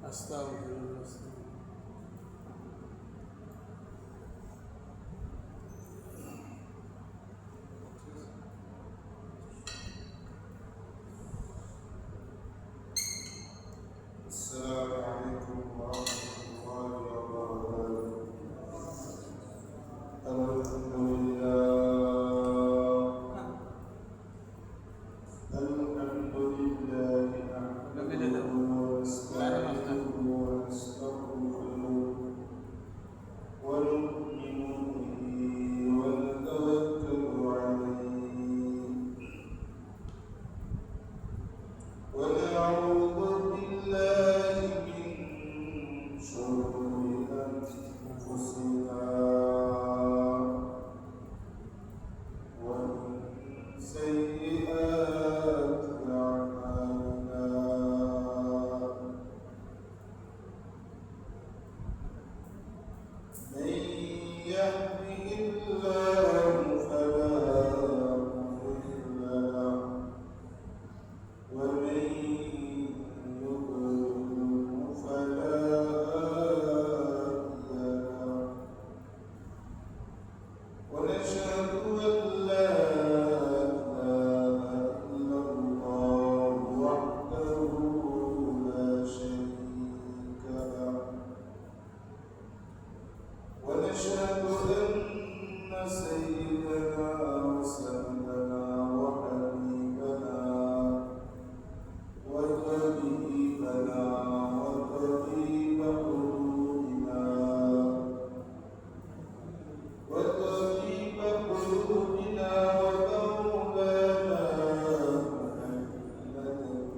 أستغفر الله. السلام عليكم ورحمة الله وبركاته. الحمد لله نحمده ونستعينه ونستغفره ونؤمن به ونتوكل عليه ونعوذ بالله من شرور أنفسنا ومن سيئات أعمالنا من يهده الله فلا مضل له ومن يضلل فلا هادي له ونشهد أن لا إله إلا الله وحده لا شريك له ونشهد أن سيدنا وسندنا وحبيبنا وطبيبنا وطبيب قلوبنا وطبيب قلوبنا ومولانا محمدا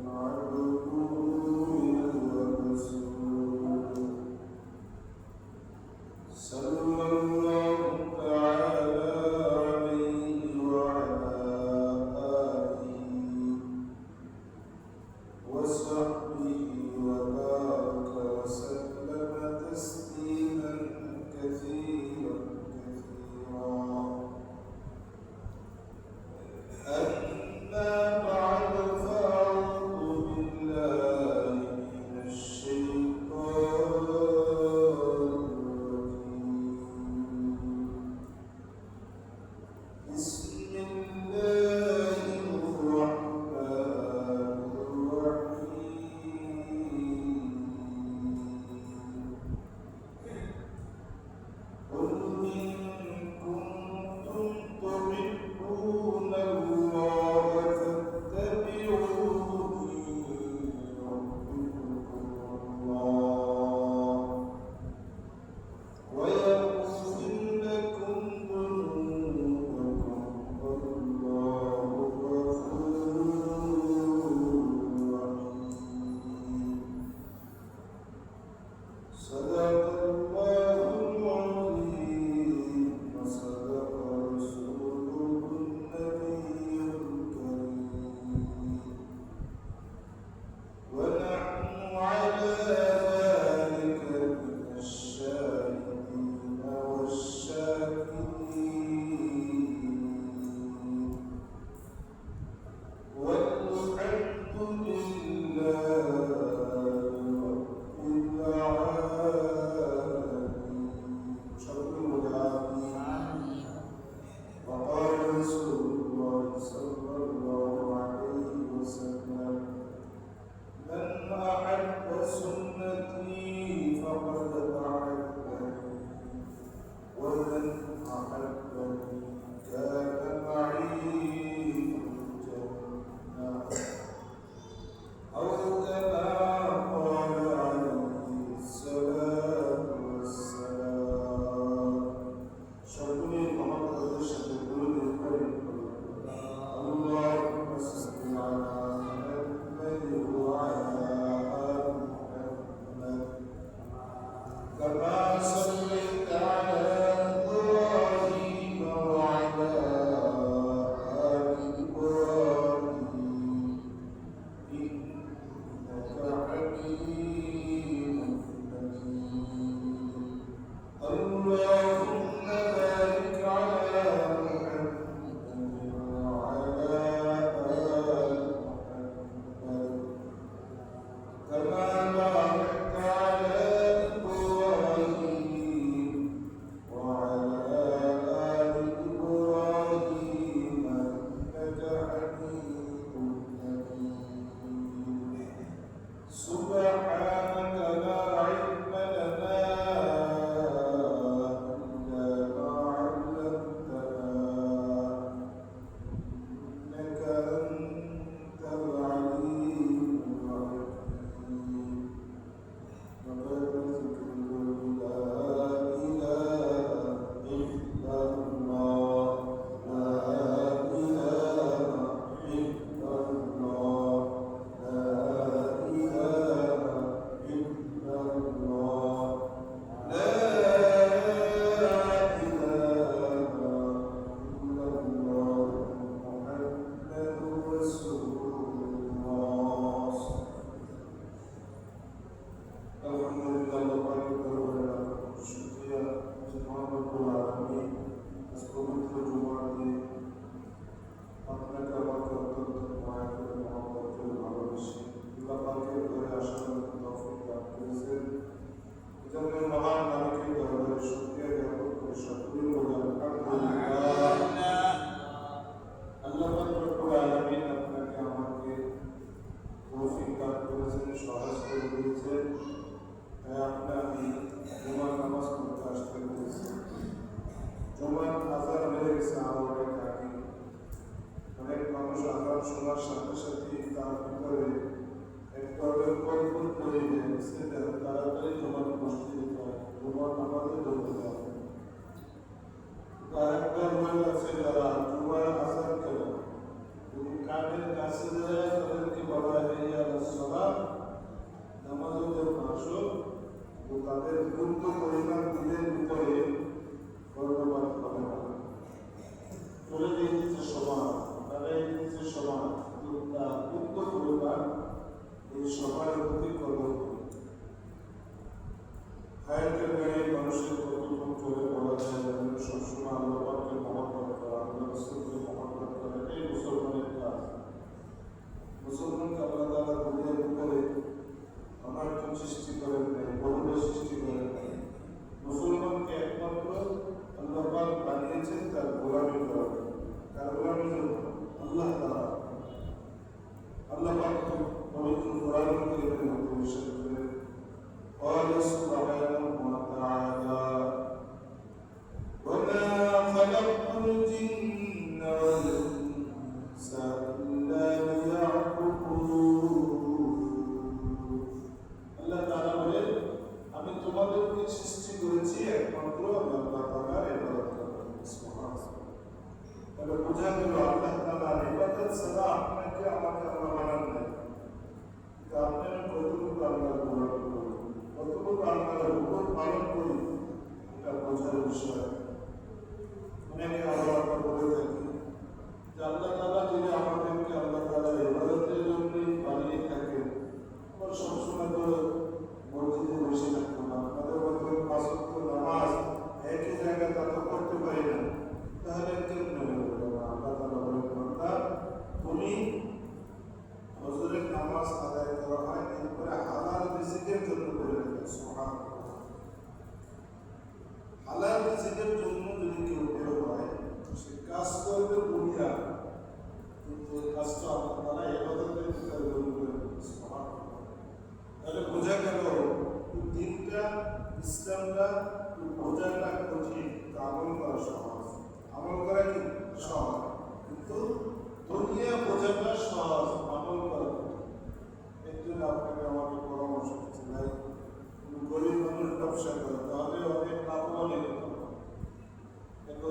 عبده ورسوله صلى الله تعالى عليه وعلى آله وصحبه وبارك وسلم تسليما كثيرا كثيرا. أما بعد فأعوذ بالله من الشيطان الرجيم. بسم الله الرحمن الرحيم. قل إن كنتم تحبون الله فاتبعوني يحببكم الله ويغفر لكم ذنوبكم والله غفور رحيم. صدق الله العظيم وصدق رسوله النبي الكريم ونحن على ذلك من الشاهدين والشاكرين والحمد لله رب العالمين. شكرا لله. وقال رسول الله صلى الله عليه وسلم من أحب سنتي فقد أحبني ومن أحبني كان معي في الجنة أو كما দান করেছেন, সহজ করে দিয়েছেন, তাই আপনি জুমার নামাজ পড়তে আসতে পেরেছেন। জুমার আজান হয়ে গেছে আমাদের আগে। অনেক মানুষ আজান শোনার সাথে সাথে তার ভিতরে এক ধরনের কল্পন করে গেছে, তাড়াতাড়ি জুমার মসজিদে যায়, জুমার নামাজে ধরতে যায়। আরেকটা লোক আছে যারা জুমার আজান করে যদি কানের কাছে যায় তাদেরকে বলা হয় ইয়া রাসূলুল্লাহ নামাজে যখন আসো তো তাদের পূর্ণ পরিমাণ দিনের ভিতরে বর্ণবাদ হবে না, চলে গিয়েছে সমান, তারাই গিয়েছে সমান, পূর্ণ পরিমাণ এই সবার প্রতি কদর করে। হায়াতের গায়ে মানুষের কতক্ষণ চলে বলা যায় সবসময় আল্লাহকে মহব্বত করা, আল্লাহ রাসূলকে মহব্বত করা, এটাই মুসলমানের কাজ। মুসলমানকে আল্লাহ তাআলা দুনিয়ার ভিতরে আমার সৃষ্টি করেন নাই, বহুদের সৃষ্টি করেন নাই। মুসলমানকে একমাত্র আল্লাহ পাক বানিয়েছেন তার গোলামি করার, তার গোলামি আল্লাহ তাআলা। আল্লাহ পাক পবিত্র কোরআন কারীমের মধ্যে ইরশাদ করেন قال سبحانه وتعالى وما خلقت الجن والإنس إلا ليعبدون। আল্লাহ তাআলা বলেন আমি তোমাদেরকে সৃষ্টি করেছি একমাত্র আল্লাহ তাআলার ইবাদত করার জন্য। সুবহানাল্লাহ। তাহলে বোঝা গেল আল্লাহ তাআলার ইবাদত ছাড়া আপনাকে আমাকে আল্লাহ বানান নাই। আপনার কতটুকু আল্লাহর গোলামি করি, কতটুকু আল্লাহর হুকুম পালন করি, এটা বোঝার বিষয়। অনেকে আমরা বলে থাকি যে আল্লাহ তাআলা যদি আমাদেরকে আল্লাহ তাআলার ইবাদতের জন্যই বানিয়ে থাকেন, আমরা সবসময় তো মসজিদে বসে থাকবো না, আমাদের মধ্যে ৫ ওয়াক্ত নামাজ একই জায়গায় তা তো করতে পারি না, তাহলে কেমন হবে? আল্লাহ তাআলা বলেন বান্দা তুমি ফজরের নামাজ আদায় করা হয় এরপরে হালাল রিজিকের জন্য করে রাখে। সুবহানাল্লাহ। হালাল রিজিকের জন্য যদি কেউ বের হয় সে কাজ করবে দুনিয়া, কিন্তু কাজটা আল্লাহ তাআলা ইবাদতের ভিতরে গণ্য করে নেবে। সুবহানাল্লাহ। তাহলে বোঝা গেল দিনটা ইসলামটা বোঝাটা কঠিন, আমল করা সহজ। আমল করা কি সহজ, কিন্তু দুনিয়া বোঝাটা সহজ, আমল করা কঠিন। এর জন্য আপনাকে আমাকে পরামর্শ দিচ্ছি, ভাই গরিব মানুষ ব্যবসা করে তাহলে অনেক লাভবান হতে পারে। কিন্তু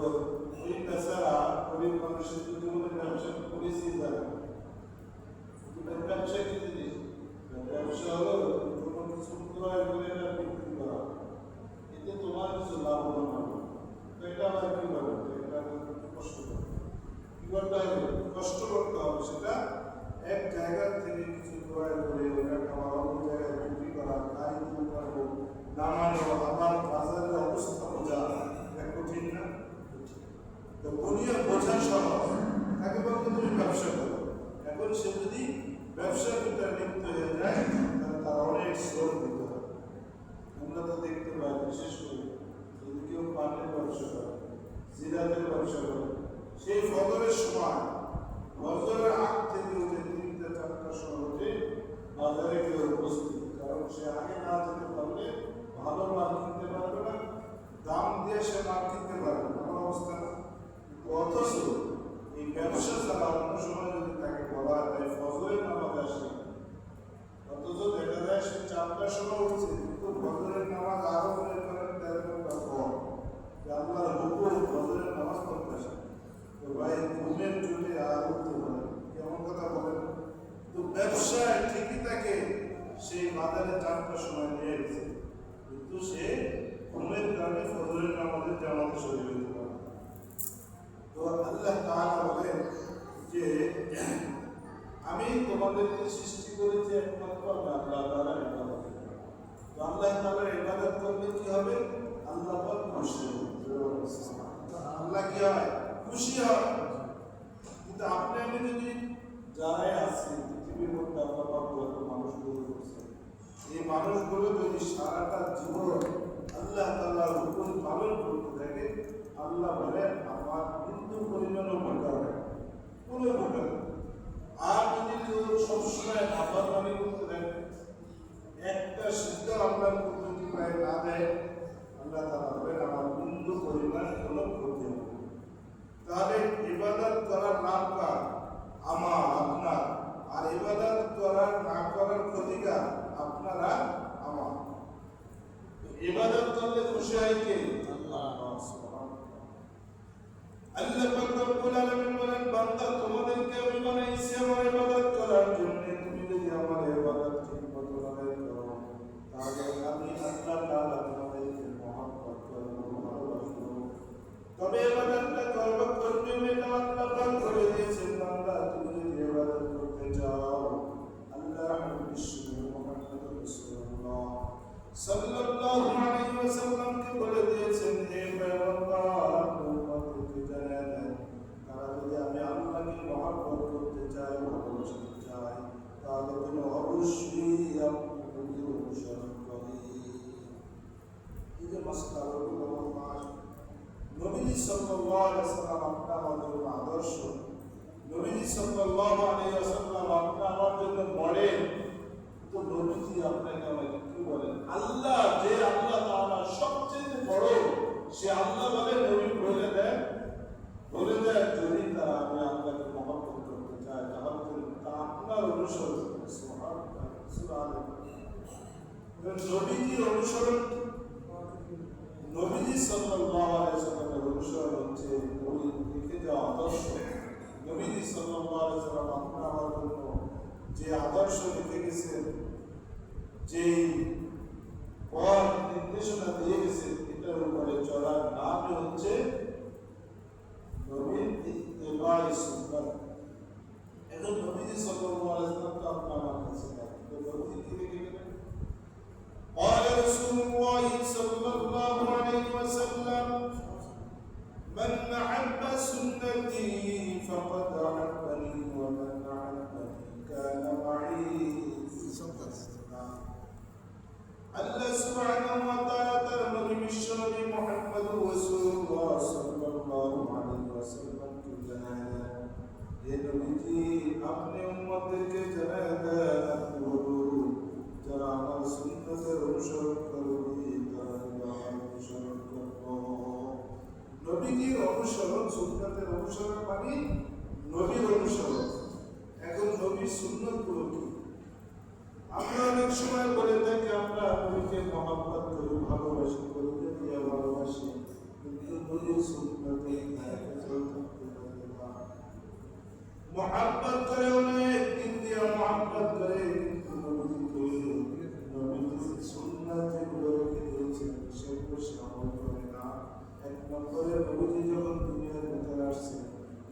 ওই বেচারা গরিব মানুষের যদি ব্যবসা করেছি যাবে, ব্যবসা কি জিনিস? ব্যবসা হলো কোনো কিছু ক্রয় করে এটা বিক্রি করা, এতে তোমার কিছু লাভবান হবে। তো এটা আবার কি হবে? এটা কষ্ট করতে কি করতে হবে? কষ্ট করতে হবে। সেটা এক জায়গা থেকে কিছু ক্রয় করে ওটাকে আবার অন্য জায়গায় বিক্রি করা, গাড়ি করবো নামানো, আবার বাজারের অবস্থা বোঝা, এটা কঠিন না? তো দুনিয়া বোঝা সহজ, তাকে বলতে তুমি ব্যবসা করো। এখন সে যদি ব্যবসার ভিতরে লিপ্ত হয়ে যায় তাহলে তার অনেক শ্রম দিতে হবে। আমরা তো দেখতে পাই বিশেষ করে যদি কেউ পানের ব্যবসা করে, জিরাতের ব্যবসা করে, সেই ফজরের সময় ফজরের আগ থেকে উঠে ৩টা-৪টার সময় উঠে বাজারে কেউ উপস্থিত, কারণ সে আগে না যেতে পারলে ভালো মাল কিনতে পারবে না, দাম দিয়ে সে মাল কিনতে পারবে না, আমার অবস্থা না। অথচ এই ব্যবসা ছাড়া অন্য সময় যদি তাকে বলা হয় ফজরের নামাজ আসে, অথচ দেখা যায় সে ৪টার সময় উঠছে, কিন্তু ফজরের নামাজ আরো মনে করেন ১৩ ঘন্টা পর, আল্লাহর হুকুম ফজরের নামাজ পড়তে আসে। তো ভাই ঘুমের চুলে আর উঠতে পারে, কেমন কথা বলেন? তো ব্যবসায় ঠিকই তাকে সেই বাজারে ৪টার সময় নিয়ে গেছে, কিন্তু সে ঘুমের কারণে ফজরের নামাজের জামাতে শরীর হতে পারে। তো আল্লাহ তাআলা বলেন যে আমি তোমাদেরকে সৃষ্টি করেছি একমাত্র আল্লাহ তাআলার ইবাদত। তো আল্লাহ তাআলার ইবাদত করলে কি হবে? আল্লাহ পাক খুশি হবেন। আল্লাহ কি হয়? খুশি হয়। কিন্তু আপনি আমি যদি যারাই আছি পৃথিবীর মধ্যে আল্লাহ পাক কত মানুষগুলো করছে, এই মানুষগুলো যদি সারাটা জীবন আল্লাহ তাআলার হুকুম পালন করতে থাকে, আল্লাহ বলেন আমার বিন্দু পরিমাণও উপকার হয়, কোনো উপকার। আর যদি কেউ সবসময় নাফরমানি করতে করলে খুশি হয় কে? আল্লাহ। আল্লাহ পাক রব্বুল আলামিন বলেন, বান্দা তোমাদেরকে আমি বানাইছি আমার ইবাদত করার জন্য। তুমি যদি আমার ইবাদত ঠিকমতো আদায় করো, তাহলে আমি আল্লাহ তাআলা তোমাদেরকে মহব্বত করব, ভালোবাসব। তবে ইবাদতটা করবে এটা আল্লাহ পাক করে দিয়েছেন। বান্দা তুমি যদি ইবাদত করতে চাও, আল্লাহর বিশ্ব মুহাম্মদ রাসূলুল্লাহ সাল্লাল্লাহু আলাইহি ওয়াসাল্লামকে বলে দিয়েছেন, হে পয়গম্বর, উম্মতকে জানিয়ে দেন, তারা যদি আমি আল্লাহকে মহব্বত করতে চাই, ভালোবাসতে চাই, তাহলে তুমি অবশ্যই নবীর অনুসরণ করবে। এই যে মাসলা হলো নবী সাল্লাল্লাহু আলাইহি ওয়াসাল্লাম আমাদের আদর্শ, নবী সাল্লাল্লাহু আলাইহি ওয়াসাল্লাম আমার জন্য মডেল। তো নবীজি আপনাকে আমাকে কি বলেন? আল্লাহ, যে আল্লাহ তাআলা সবচেয়ে বড়, সে আল্লাহ বলে, নবী বলে দেন যদি তারা আমি আল্লাহকে মহব্বত করতে চাই, তাহলে তা আপনার অনুসরণ করবে। সুবহানাল্লাহ, নবীজির অনুসরণ, নবীজি সাল্লাল্লাহু আলাইহি ওয়াসাল্লামের অনুসরণ হচ্ছে নবী লিখে যাওয়া আদর্শ। নবীজি সাল্লাল্লাহু আলাইহি ওয়াসাল্লাম আমার জন্য যে আদর্শ লিখে গেছেন, যে পথ নির্দেশনা দিয়ে গেছেন, এটার উপরে চলার নামই হচ্ছে নবীর ইত্তেবাই সুন্নাত। এখন নবীজি সাল্লাল্লাহু আলাইহি ওয়াসাল্লাম তো আপনার কাছে নাই, তো নবীজি কি লিখে গেলেন? قال رسول الله صلى الله عليه وسلم من أحب سنتي فقد أحبني ومن أحبني كان معي في سنتي। আল্লাহ সুবহানাহু ওয়া তাআলা তার নবী বিশ্বনবী মুহাম্মদুর রাসূলুল্লাহ সাল্লাল্লাহু আলাইহি ওয়াসাল্লামকে জানালেন, হে নবীজি, আপনি উম্মতদেরকে জানায় দেন, আপনি বলুন, যারা আমার সুন্নতের অনুসরণ করবে তারা আমার অনুসরণ করবে। নবীজির অনুসরণ, সুন্নতের অনুসরণ মানে নবীর অনুসরণ। এখন নবীর সুন্নতগুলো কি? আমরা অনেক সময় বলে থাকি আমরা নবীকে মহব্বত করি, ভালোবাসি, করতে দিয়ে ভালোবাসি, কিন্তু নবীর সুন্নতে মহব্বত করে, অনেক দিন দিয়ে মহব্বত করে, কিন্তু নবীর সুন্নাত যেগুলো রেখে দিয়েছেন সেগুলো সে আমল করে না। এক নম্বরে নবীজি যখন দুনিয়ার ভিতরে আসছে,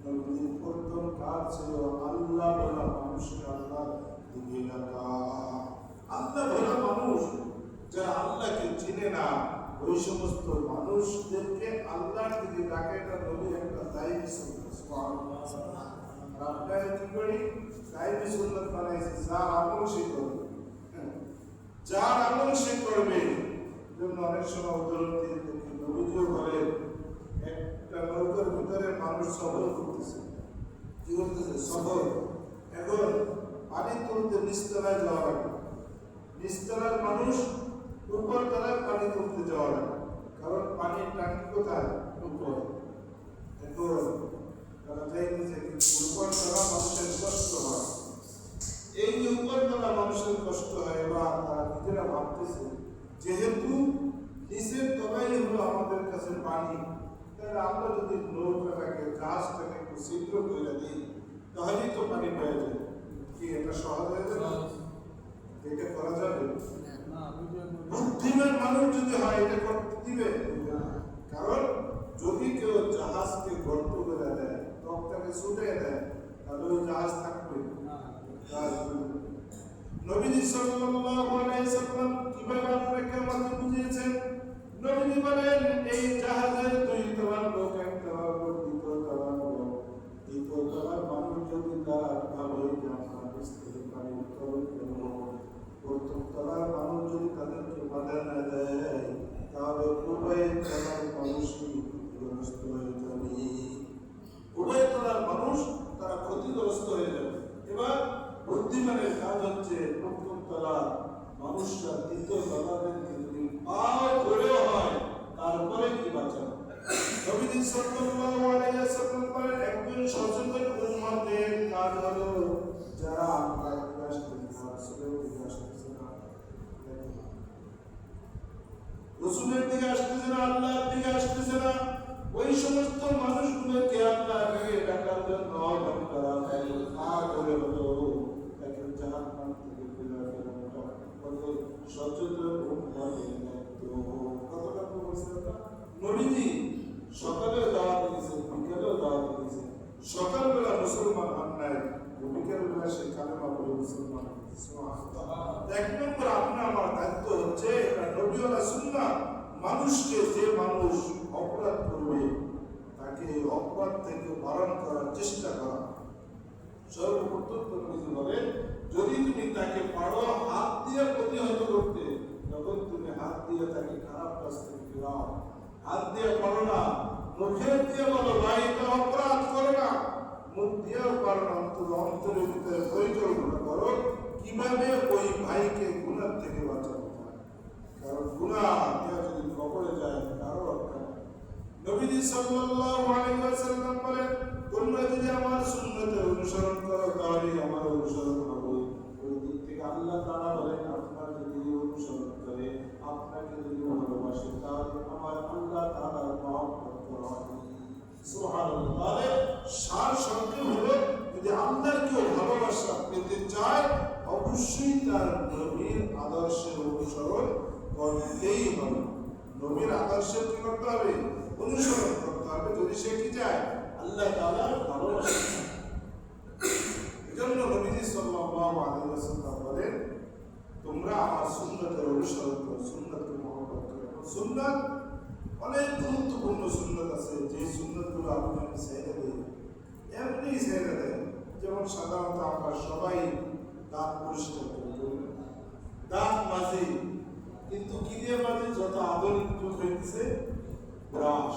নবীজির প্রথম কাজ ছিল আল্লাহ বলা মানুষকে আল্লাহ দিকে ডাকা। আল্লাহ বলা মানুষ যারা আল্লাহকে চিনে না, ওই সমস্ত মানুষদেরকে আল্লাহর দিকে ডাকে, এটা নবীর একটা দায়িত্ব। সুবহানাল্লাহ। আমরা কি করি? দায়িত্ব সুন্নাত বানাইছি, যার আমল সে করবে, যার আমল সে করবে। জন্য অনেক সময় উদাহরণ দিয়ে দেখি, নবীজিও বলেন, একটা নৌকার ভিতরে মানুষ সফর করতেছে, কি করতেছে? সফর। এখন পানি তুলতে নিচতলায় যাওয়া লাগে, নিচতলার মানুষ উপর তলায় পানি তুলতে যাওয়া লাগে, কারণ পানির টাঙ্কি কোথায়? উপরে। এখন তারা চাইতেছে উপর তলা মানুষের কষ্ট হয়। এই যে উপর তলা মানুষের কষ্ট হয়, বা তারা নিজেরা ভাবতেছে যেহেতু নিচের তলাই হলো আমাদের কাছে পানি, তাহলে আমরা যদি নৌকাটাকে, জাহাজটাকে একটু ছিদ্র করে দিই, তাহলেই তো পানি পেয়ে যাবে। কি এটা সহজ হয়ে যাবে? এটা করা যাবে? বুদ্ধিমান মানুষ যদি হয় এটা করতে দিবে? কারণ যদি কেউ জাহাজকে গর্ত করে দেয়, তখনটাকে ছুটে দেয়, তাহলে ওই জাহাজ থাকবে। নবীজি সাল্লাল্লাহু আলাইহি ওয়াসাল্লাম কিভাবে আপনাকে আমাকে বুঝিয়েছেন? নবীজি বলেন, এই জাহাজের দুই তলার লোক, এক তলার লোক, দ্বিতীয় তলার লোক, দ্বিতীয় তলার মানুষ যদি তারা ভাবে যে আমরা স্ত্রী পানি উত্তোলন করব, প্রথম তলার মানুষ যদি তাদেরকে বাধা না দেয়, তাহলে উভয় তলার মানুষই ক্ষতিগ্রস্ত হয়ে যাবে। উভয় তলার মানুষ তারা ক্ষতিগ্রস্ত হয়ে যাবে। এবার বুদ্ধিমানের কাজ হচ্ছে প্রথম তলার মানুষরা দ্বিতীয় তলাদেরকে যদি পাও ধরেও হয়, তারপরে কি বাঁচানো? নবীজি সাল্লাল্লাহু আলাইহি ওয়াসাল্লাম বলেন, একজন সচেতন উম্মতের কাজ হলো যারা আমরা ইতিহাস থেকে রাসূলের ইতিহাস থেকে রাসূল রসুলের দিকে আসতেছে না, আল্লাহর দিকে আসতেছে না, ওই সমস্ত মানুষগুলোকে আল্লাহ ডাকার জন্য জাহান্নাম থেকে ফিরিয়ে ফেরানোটা কত সচেতন কতটা বলছেন না। নবীজি সকালে দাওয়াত দিয়েছেন, বিকেলেও দাওয়াত দিয়েছেন। সকালবেলা মুসলমান হন নাই, বিকেলবেলা সে কালেমা বলে মুসলমান। এক নম্বর আপনার আমার দায়িত্ব হচ্ছে নবীওয়ালা সুন্নাহ, মানুষকে যে মানুষ অপরাধ করবে তাকে অপরাধ থেকে বারণ করার চেষ্টা করা। সর্বপ্রথম নবীজি বলেন, যদি তুমি তাকে পারো হাত দিয়ে প্রতিহত করতে, তখন তুমি হাত দিয়ে তাকে খারাপ কাজ থেকে ফেরাও। হাত দিয়ে পারো না, মুখের দিয়ে বলো ভাই এটা অপরাধ করো না, মুখ দিয়েও পারো না, অন্তরের ভিতরে পরিকল্পনা করো কিভাবে ওই ভাইকে গুনাহ থেকে বাঁচানো যায়। কারণ গুনাহ দিয়ে যদি কবরে যায় কারো রক্ষা নেই। নবীজি সাল্লাল্লাহু আলাইহি ওয়াসাল্লাম বলেন, তোমরা যদি আমার সুন্নতের অনুসরণ করো তাহলে আমার অনুসরণ হবে। ওই দিক থেকে আল্লাহ তাআলা বলেন, আপনারা যদি অনুসরণ করে, আপনাকে যদি ভালোবাসে, তাহলে আমার আল্লাহ তাআলার মহব্বত করা হবে। সুবহানাল্লাহ। তাহলে সার সংক্ষেপ হলো, যদি আল্লাহর কেউ ভালোবাসা পেতে চায় অবশ্যই তার নবীর আদর্শের অনুসরণ করতেই হবে। নবীর আদর্শের কি করতে হবে? অনুসরণ করতে হবে, যদি সে কি চায় আল্লাহ তাআলার ভালোবাসা। এজন্য নবীজি সাল্লাল্লাহু আলাইহি ওয়াসাল্লাম বলেন, তোমরা আমার সুন্নতের অনুসরণ করো, সুন্নতকে মহব্বত করো। সুন্নাত অনেক গুরুত্বপূর্ণ সুন্নাত আছে, যে সুন্নাতগুলো আপনি ছেড়ে দেন, এমনি ছেড়ে দেন। যেমন সাধারণত আমরা সবাই দাঁত পরিষ্কার করি, দাঁত মাজি, কিন্তু কি দিয়ে মাজি? যত আধুনিক যুগ হইতেছে ব্রাশ,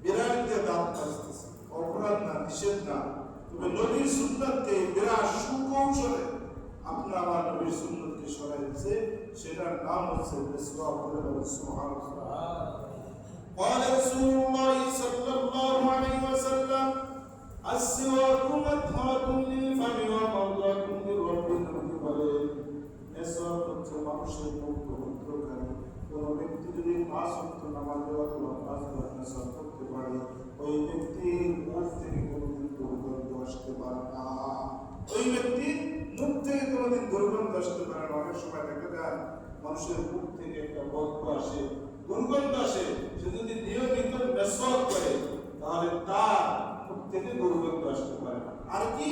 বিরাট দিয়ে দাঁত মাজতেছে। অপরাধ না, নিষেধ না, তবে নবীর সুন্নাতকে বিরাট সুকৌশলে আপনি আমার নবীর সুন্নাতকে সরাই দিচ্ছে, সেটার নাম হচ্ছে মিসওয়াক। সুবহানাল্লাহ। قال رسول الله صلى الله عليه وسلم السواك مطهرة للفم ومرضاة للرب العالمين। মিসওয়াক হচ্ছে মানুষের মুখ পবিত্রকারী। কোন ব্যক্তি যদি 5 ওয়াক্ত নামাজ অথবা 5 বার মিসওয়াক করতে পারে, ওই ব্যক্তির মুখ থেকে কোনদিন দুর্গন্ধ আসতে পারে না। ওই ব্যক্তির মুখ থেকে কোনদিন দুর্গন্ধ আসতে পারে না। অনেক সময় দেখা যায় মানুষের মুখ থেকে একটা বদবু আসে, দুর্গন্ধ আসে। সে যদি নিয়মিত মিসওয়াক করে তাহলে তার মুখ থেকে দুর্গন্ধ আসতে পারে না। আর কি?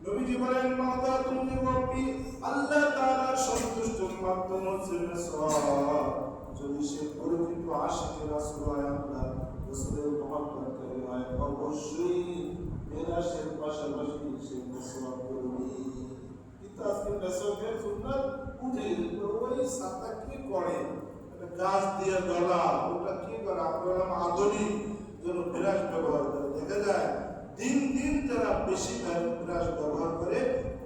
নবীজি বলেন, মাদাতুন লিরাব্বি, আল্লাহ তাআলার সন্তুষ্টির মাধ্যম হচ্ছে মিসওয়াক। যদি সে পরিচিত আশিক রাসূল হয়, আল্লাহ রাসূলের মহব্বতকারী হয়, অবশ্যই মেরাশের পাশাপাশি সে মিসওয়াক করবে। কিন্তু আজকে মিসওয়াকের সুন্নাত উঠে ওই সাতা কি করে, গাছ দিয়ে গলা, ওটা কি করে? আপনারা আধুনিক যেন বিরাজ ব্যবহার করে। দেখা যায় দিন দিন যারা বেশি বিরাজ ব্যবহার করে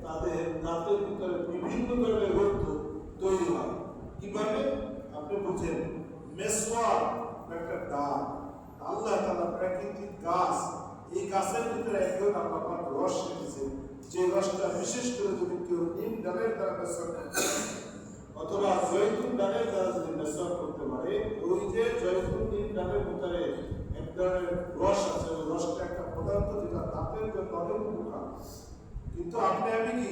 তাদের দাঁতের ভিতরে বিভিন্ন ধরনের রোগ তৈরি হয়। কিভাবে? আপনি বুঝেন, মিসওয়াক একটা দাঁত, আল্লাহ তাআলা প্রাকৃতিক গাছ, এই গাছের ভিতরে একজন আল্লাহ পাক রস রেখেছে, যে রসটা বিশেষ করে যদি কেউ নিম ডালের দ্বারা মিসওয়াক করতে অথবা জয়তুন ডালের দ্বারা যদি মিসওয়াক করতে পারে, ওই যে জয়তুন নিম ডালের ভিতরে এক ধরনের রস আছে, ওই রসটা একটা পদার্থ যেটা দাঁতের জন্য অনেক উপকার। কিন্তু আপনি আমি কি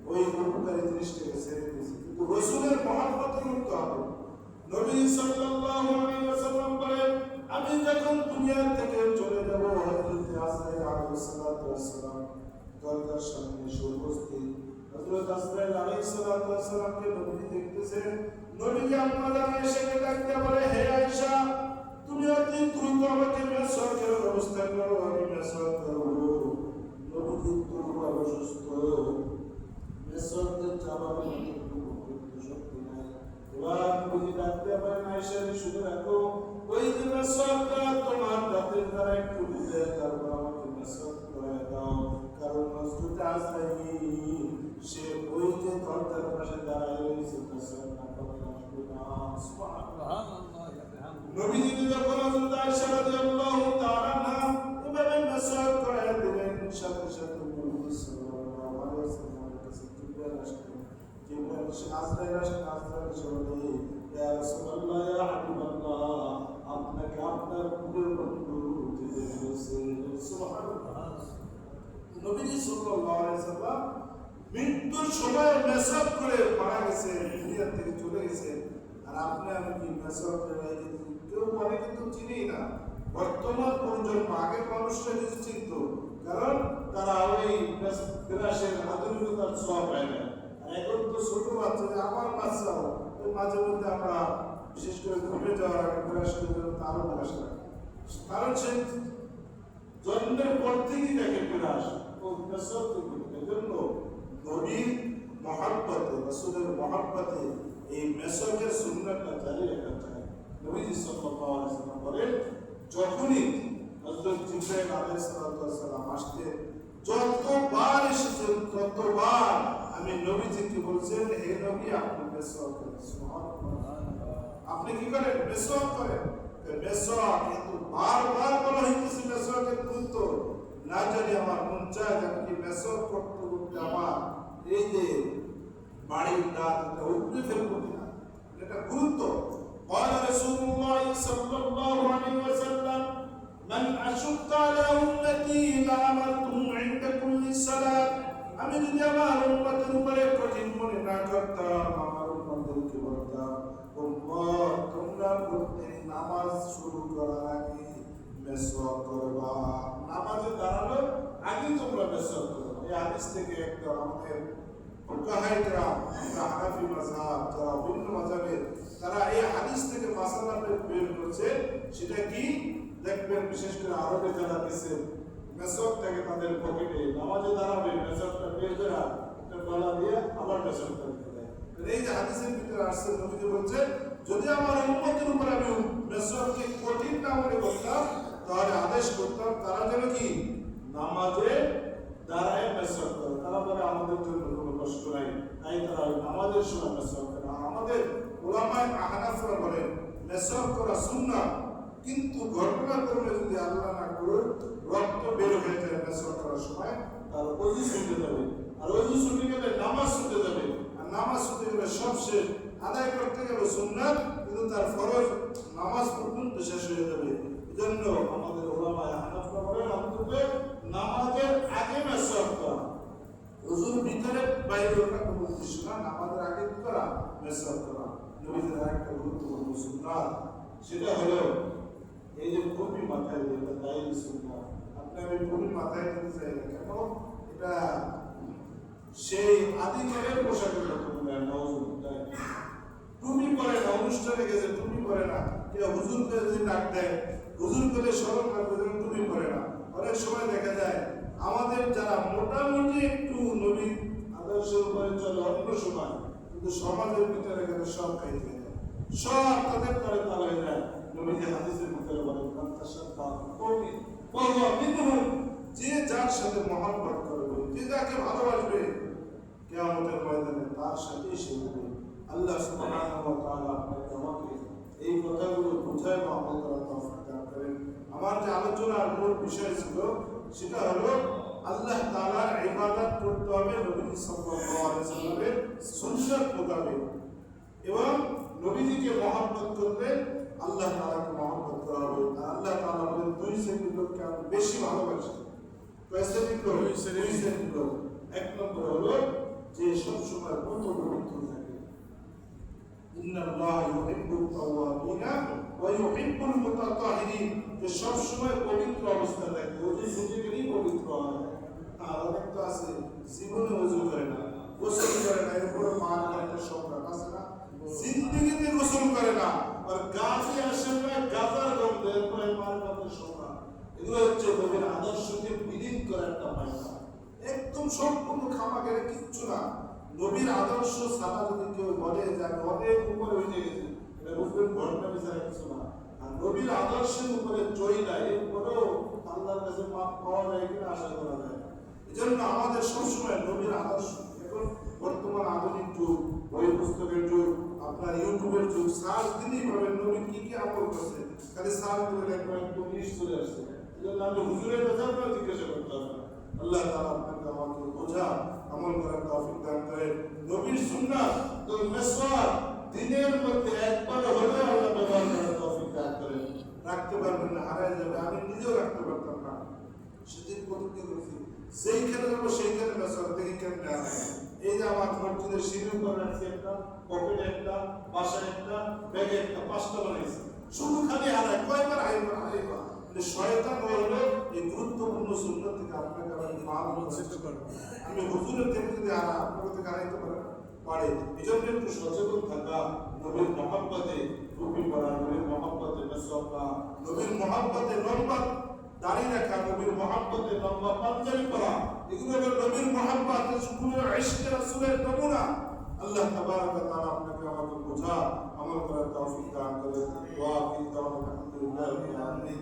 ওই উপকারী জিনিসটাকে ছেড়ে দিয়েছি। কিন্তু রাসূলের মহব্বত করতে হবে। নবী সাল্লাল্লাহু আলাইহি ওয়াসাল্লাম বলেন, আমি যখন দুনিয়া থেকে চলে যাব, হযরত আজরাইল আলাইহিস সালাতু ওয়াস সালাম দরজার সামনে এসে উপস্থিত। হযরত আজরাইল আলাইহিস সালাতু ওয়াস সালামকে নবী দেখতেছেন। নবীজি আপনারা এসে ডাকতে বলে, হে আয়েশা, তুমি অতি দ্রুত আমাকে মিসওয়াকের ব্যবস্থা করো, আমি মিসওয়াক করব। নবীজি দ্রুত অসুস্থ, মিসওয়াকের চাবানোর মতো শক্তি নাই। এবার নবীজি ডাকতে বলেন, আয়েশা শুনে রাখো, ওই যে মিসওয়াকটা তোমার দাঁতের দ্বারা একটু দিতে, তারপর আমাকে মিসওয়াক করে দাও। কারণ হযরত আজরাইল সে ওই যে দরজার পাশে দাঁড়ায় রয়েছে, মিসওয়াক না করলে আসবে না। সুবহানাল্লাহ। নবীজি যখন হযরত আয়েশা রাদিয়াল্লাহু তাআলা আনহা এভাবে মিসওয়াক করে দিলেন, সাথে সাথে নবী সাল্লাল্লাহু আলাইহি ওয়াসাল্লামের কাছে জিবরাইল আসলেন। জিবরাইল এসে আজরাইল এসে বলে, ইয়া রাসূলুল্লাহ, ইয়া হাবিবাল্লাহ, আপনাকে আপনার প্রিয় বন্ধু যেতে বলেছে। সুবহানাল্লাহ। নবীজি সাল্লাল্লাহু আলাইহি ওয়াসাল্লাম মৃত্যুর সময় মেসেজ করে মারা গেছে, দুনিয়া থেকে চলে গেছে, আর আপনি আমি কি মেসেজ করে কেউ মানে কিন্তু চিনি না। বর্তমান প্রজন্ম আগের মানুষরা কিছু চিনত, কারণ তারা ওই বিরাসের আধুনিকতার ছোঁয়া পায় না। আর এখন তো ছোট বাচ্চা, আমার বাচ্চাও ওই মাঝে মধ্যে আমরা বিশেষ করে ঘুরে যাওয়ার আগে বিরাস করে তারও বিরাস লাগে, কারণ সে জন্মের পর থেকেই দেখে বিরাস ও মেসেজ করতে। এজন্য নবীর মহব্বতে, রাসূলের মহব্বতে এই মেসেজের সুন্নাতটা জারি রাখা চাই। নবীজি সাল্লাল্লাহু আলাইহি ওয়াসাল্লাম বলেন, যখনই হযরত জিবরাইল আলাইহিস সালাম আসতেন, যতবার এসেছেন ততবার আমি নবীজিকে বলছেন, হে নবী, আপনি মেসেজ করেন। সুবহানাল্লাহ। আপনি কি করেন? মেসেজ করেন। মেসেজ কিন্তু বারবার বলা হইতেছে মেসেজের গুরুত্ব না জানি আমার মন চায় যে আমি মেসেজ করতে করতে আমার এই যে বাড়ির দাঁত উপরে ফেলবো কিনা, এটা গুরুত্ব। قال رسول الله صلى الله عليه وسلم من أشق على أمتي لأمرتهم عند كل صلاة। আমি যদি আমার উম্মতের উপরে কঠিন মনে না করতাম, আমার উম্মতদেরকে বলতাম, উম্মত তোমরা প্রত্যেক নামাজ শুরু করার আগে মেসওয়াক করবা। নামাজে দাঁড়ানোর আগে তোমরা মেসওয়াক করবা। এই হাদিস থেকে একদম আমাদের ফুকাহায়ে কেরাম, হানাফি মাযহাব, যারা ভিন্ন মাযহাবের, তারা এই হাদিস থেকে মাসালা বের করছে। সেটা কি দেখবেন, বিশেষ করে আরবে যারা দিয়েছে, মেসওয়াকটাকে তাদের পকেটে নামাজে দাঁড়াবে, মেসওয়াকটা বের করে একটা গলা দিয়ে আবার মেসওয়াকটা দেয়। এই যে হাদিসের ভিতরে আসছে, নবীজি বলছে, যদি আমার উম্মতের উপর আমি মেসওয়াককে কঠিন না মনে করতাম, তাহলে আদেশ করতাম তারা যেন কি নামাজে দাঁড়ায় মেসওয়াক করে। তারা বলে আমাদের জন্য কোনো কষ্ট নাই, তাই তারা নামাজের সময় মেসওয়াক করে। আমাদের উলামায়ে আহনাফরা বলেন মেসওয়াক করা সুন্নাহ, কিন্তু ঘটনাক্রমে যদি আল্লাহ না করে রক্ত বের হয়ে যায় মেসওয়াক করার সময়, তার ওযু ছুটে যাবে, আর ওযু ছুটে গেলে নামাজ ছুটে যাবে, আর নামাজ ছুটে গেলে সব শেষ। আদায় করতে গেলে সুন্নাত, কিন্তু তার ফরজ নামাজ পর্যন্ত শেষ হয়ে যাবে। এজন্য আমাদের উলামায়ে আহনাফরা বলেন অন্তত নামাজের আগে মেসওয়াক করা, ওযুর ভিতরে বাইরে ওঠা কোনো উদ্দেশ্য না, নামাজের আগে করা মেসওয়াক করা নবীদের আরেকটা গুরুত্বপূর্ণ সুন্নাত। সেটা হলো এই যে টুপি মাথায় দিতে দায়ী সুন্নাত। আপনি আমি টুপি মাথায় দিতে চাই না কেন? এটা সেই আদিকালের পোশাকের মতো মনে হয়। নওয়াজুবিল্লাহ, টুপি পরে না, অনুষ্ঠানে গেছে টুপি পরে না, কেউ হুজুর করে যদি ডাক দেয়, হুজুর করে স্মরণ রাখবে, টুপি পরে না। অনেক সময় দেখা যায় আমাদের যারা মোটামুটি একটু নবীর আদর্শের উপরে চলে অন্য সময়, কিন্তু সমাজের ভিতরে গেলে সব খাইতে যায়, সব তাদের করে তালা হয়ে যায়। নবীজি হাদিসের ভিতরে বলেন, যে যার সাথে মহব্বত করবে, যে যাকে ভালোবাসবে, কিয়ামতের ময়দানে তার সাথেই সে হবে। আল্লাহ সুবহানাহু ওয়া তাআলা আপনাকে আমাকে এই কথাগুলো বুঝায় বা আমল করার তৌফিক দান করেন। আমার যে আলোচনার মূল বিষয় ছিল সেটা হলো আল্লাহ তাআলার ইবাদত করতে হবে নবী সাল্লাল্লাহু আলাইহি ওয়াসাল্লামের সুন্নাত মোতাবেক, এবং নবীজিকে মহব্বত করলে আল্লাহ তাআলাকে মহব্বত করা হবে। আর আল্লাহ তাআলা বলেন, দুই শ্রেণীর লোককে আমি বেশি ভালোবাসি। কয় শ্রেণীর লোক? দুই শ্রেণীর লোক। এক নম্বর হলো যে সবসময় পবিত্র থাকে। ইন্নাল্লাহা ইউহিব্বুত তাওয়াবিনা ওয়া ইউহিব্বুল মুতাতাহহিরিন, যে সবসময় পবিত্র অবস্থা থাকে, ওযু ছুটে গেলেই পবিত্র হয়। আর অনেক তো আছে জীবনে ওযু করে না, গোসল করে না, এরপরে মান একটা সম্পর্ক আছে না, জিন্দেগিতে গোসল করে না, আর গাছে আসে না, গাজার গন্ধ, এরপরে মান একটা সম্পর্ক। এগুলো হচ্ছে নবীর আদর্শকে বিলীন করার একটা পায়না, একদম সম্পূর্ণ খামাখের কিচ্ছু না। নবীর আদর্শ ছাড়া যদি কেউ বলে যে আমি অনেক উপরে উঠে গেছি, এটা বুঝবেন ঘটনা বিচারা কিছু না। আর নবীর আদর্শের উপরে চইলা এরপরেও আল্লাহর কাছে মাপ পাওয়া যায় কিনা আশা করা যায়। এই জন্য আমাদের সবসময় নবীর আদর্শ, এখন বর্তমান আধুনিক যুগ, বই পুস্তকের যুগ, আপনার ইউটিউবের যুগ, সার্চ দিলেই পাবেন নবী কি কি আমল করছে, খালি সার্চ করে দেখবেন একদম লিস্ট চলে আসছে। এই জন্য আমি হুজুরের কথা আপনার জিজ্ঞাসা করতে হবে। আল্লাহ তাআলা আপনাকে আমাকে বোঝা আমল করার তৌফিক দান করেন। নবীর সুন্নাত তো মেসওয়াক দিনের মধ্যে একবার হলেও আল্লাহ ব্যবহার করার তৌফিক দান করেন। রাখতে পারবেন না, হারায় যাবে। আমি নিজেও রাখতে পারতাম না, সেদিন প্রতিজ্ঞা করেছি সেইখানে যাবো সেইখানে মেসওয়াক দেখি কেমন হারায়। এই যে আমার মসজিদের সিঁড়ির উপর রাখছি একটা, পকেটে একটা, বাসায় একটা, ব্যাগে একটা, 5টা বানাইছি, শুধু খালি হারায়। কয়বার হারাইবা হারাইবা শয়তান হলো এই গুরুত্বপূর্ণ সুন্নাত থেকে আপনাকে আমি মাল চেষ্টা করবো। আমি হুজুরের থেকে যদি আপনাকে থেকে হারাইতে পারে, এই জন্য একটু সচেতন থাকা, নবীর মহব্বতে টুপি পরা, নবীর মহব্বতে মেসওয়াক করা, নবীর মহব্বতে লম্বা দাড়ি রাখা, নবীর মহব্বতে লম্বা পাঞ্জাবি পরা, এগুলো হলো নবীর মহব্বত, সুকুনের ইশকে রাসূলের নমুনা। আল্লাহ তাবারাক ওয়া তাআলা আপনাকে আমাকে বোঝা আমল করার তৌফিক দান করেন। ওয়া আখিরু দাওয়ানা আলহামদুলিল্লাহি রাব্বিল আলামিন।